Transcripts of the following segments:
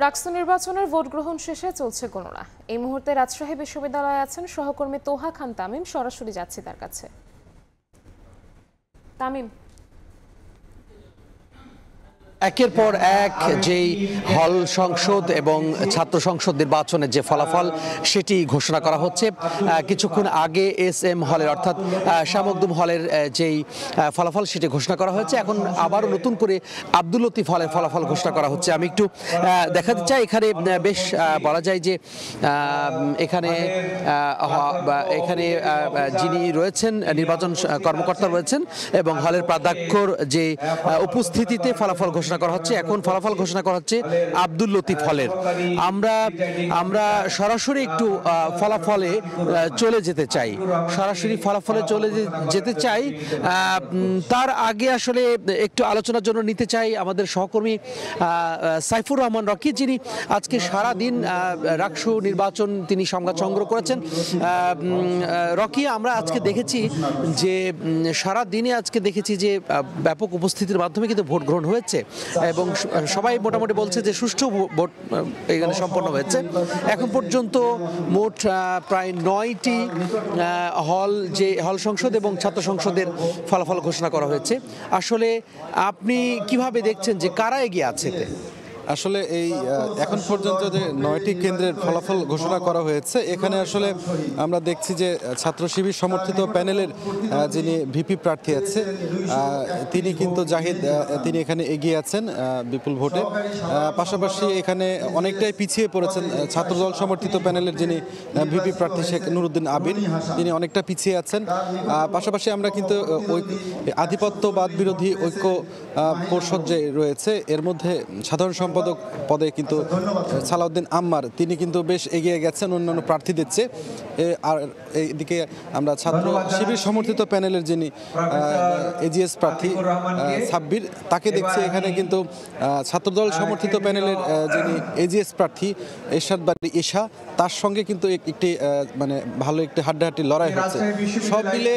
রাকসু নির্বাচনের ভোট গ্রহণ শেষে চলছে গণনা। এই মুহূর্তে রাজশাহী বিশ্ববিদ্যালয়ে আছেন সহকর্মী তোহা খান তামিম। সরাসরি যাচ্ছি তার কাছে। তামিম, একের পর এক যেই হল সংসদ এবং ছাত্র সংসদ নির্বাচনের যে ফলাফল সেটি ঘোষণা করা হচ্ছে। কিছুক্ষণ আগে SM হলের অর্থাৎ শাহ মখদুম হলের যেই ফলাফল সেটি ঘোষণা করা হয়েছে। এখন আবারও নতুন করে আব্দুল লতিফ হলের ফলাফল ঘোষণা করা হচ্ছে। আমি একটু দেখাতে চাই, এখানে বেশ বলা যায় যে এখানে যিনি রয়েছেন নির্বাচন কর্মকর্তা রয়েছেন এবং হলের প্রাধ্যক্ষর যে উপস্থিতিতে ফলাফল ঘোষণা করা হচ্ছে। এখন ফলাফল ঘোষণা করা হচ্ছে আব্দুল লতিফ হলের। আমরা সরাসরি একটু ফলাফলে চলে যেতে চাই, তার আগে আসলে একটু আলোচনার জন্য নিতে চাই আমাদের সহকর্মী সাইফুর রহমান রকি, যিনি আজকে সারা দিন রাকসু নির্বাচন তিনি সংবাদ সংগ্রহ করেছেন। রকি, আমরা আজকে দেখেছি যে সারা দিনে যে ব্যাপক উপস্থিতির মাধ্যমে কিন্তু ভোট গ্রহণ হয়েছে এবং সবাই মোটামুটি বলছে যে সুষ্ঠু ভোট এখানে সম্পন্ন হয়েছে। এখন পর্যন্ত মোট প্রায় 9টি হল সংসদ এবং ছাত্র সংসদের ফলাফল ঘোষণা করা হয়েছে। আসলে আপনি কিভাবে দেখছেন যে কারা এগিয়ে আছে? আসলে এই এখন পর্যন্ত যে 9টি কেন্দ্রের ফলাফল ঘোষণা করা হয়েছে, এখানে আসলে আমরা দেখছি যে ছাত্র শিবির সমর্থিত প্যানেলের যিনি ভিপি প্রার্থী আছে তিনি কিন্তু জাহিদ, তিনি এখানে এগিয়ে আছেন বিপুল ভোটে। পাশাপাশি এখানে অনেকটাই পিছিয়ে পড়েছেন ছাত্রদল সমর্থিত প্যানেলের যিনি ভিপি প্রার্থী শেখ নুরুদ্দিন আবির, তিনি অনেকটা পিছিয়ে আছেন। পাশাপাশি আমরা কিন্তু আধিপত্যবাদ বিরোধী ঐক্য পরিষদ যে রয়েছে এর মধ্যে সাধারণ সম্পাদক পদে কিন্তু সালাউদ্দিন আম্মার, তিনি কিন্তু বেশ এগিয়ে গেছেন অন্যান্য প্রার্থীদের চেয়ে। আর এইদিকে আমরা ছাত্র শিবির সমর্থিত প্যানেলের যিনি AGS প্রার্থী সাব্বির, তাকে দেখছি এখানে কিন্তু ছাত্রদল সমর্থিত প্যানেলের যিনি AGS প্রার্থী এরশাদ বারী ঈশা, তার সঙ্গে কিন্তু একটি মানে ভালো একটি হাড্ডাহাড্ডি লড়াই হচ্ছে। সব মিলে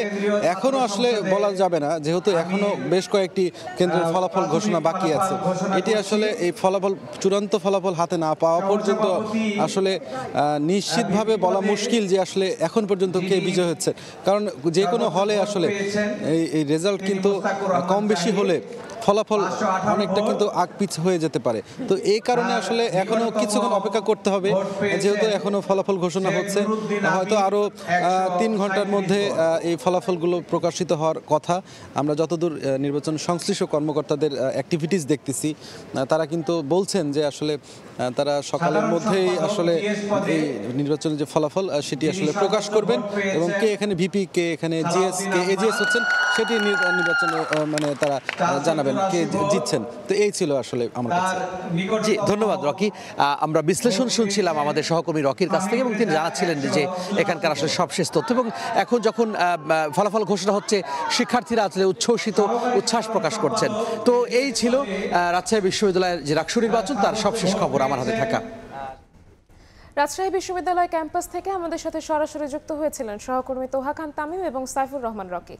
এখনও আসলে বলা যাবে না, যেহেতু এখনও বেশ কয়েকটি কেন্দ্রের ফলাফল ঘোষণা বাকি আছে। এটি আসলে এই চূড়ান্ত ফলাফল হাতে না পাওয়া পর্যন্ত আসলে নিশ্চিতভাবে বলা মুশকিল যে আসলে এখন পর্যন্ত কে বিজয় হচ্ছে। কারণ যে কোনো হলে আসলে এই রেজাল্ট কিন্তু কম বেশি হলে ফলাফল অনেকটা কিন্তু পিছ হয়ে যেতে পারে। তো এই কারণে আসলে এখনো কিছুক্ষণ অপেক্ষা করতে হবে, যেহেতু এখনো ফলাফল ঘোষণা হচ্ছে। হয়তো আরো 3 ঘন্টার মধ্যে এই ফলাফলগুলো প্রকাশিত হওয়ার কথা। আমরা যতদূর নির্বাচন সংশ্লিষ্ট কর্মকর্তাদের অ্যাক্টিভিটিস দেখতেছি, তারা কিন্তু বলছেন যে আসলে তারা সকালের মধ্যেই আসলে এই নির্বাচনের যে ফলাফল সেটি আসলে প্রকাশ করবেন এবং কে এখানে ভিপি, কে এখানে AGS হচ্ছেন সেটি নির্বাচনে মানে তারা জানাবেন কে জিতছেন। তো এই ছিল আসলে আমার কাছে। জি, ধন্যবাদ রকি। আমরা বিশ্লেষণ শুনছিলাম আমাদের সহকর্মী রকির কাছ থেকে এবং তিনি জানাচ্ছিলেন যে এখানকার আসলে সবশেষ তথ্য। এবং এখন যখন ফলাফল ঘোষণা হচ্ছে, শিক্ষার্থীরা আসলে উচ্ছ্বাস প্রকাশ করছেন। তো এই ছিল রাজশাহী বিশ্ববিদ্যালয়ের যে রাকসু নির্বাচন তার সবশেষ খবর আমার হাতে থাকা। রাজশাহী বিশ্ববিদ্যালয় ক্যাম্পাস থেকে আমাদের সাথে সরাসরি যুক্ত হয়েছিলেন সহকর্মী তোহা খান তামিম এবং সাইফুর রহমান রকি।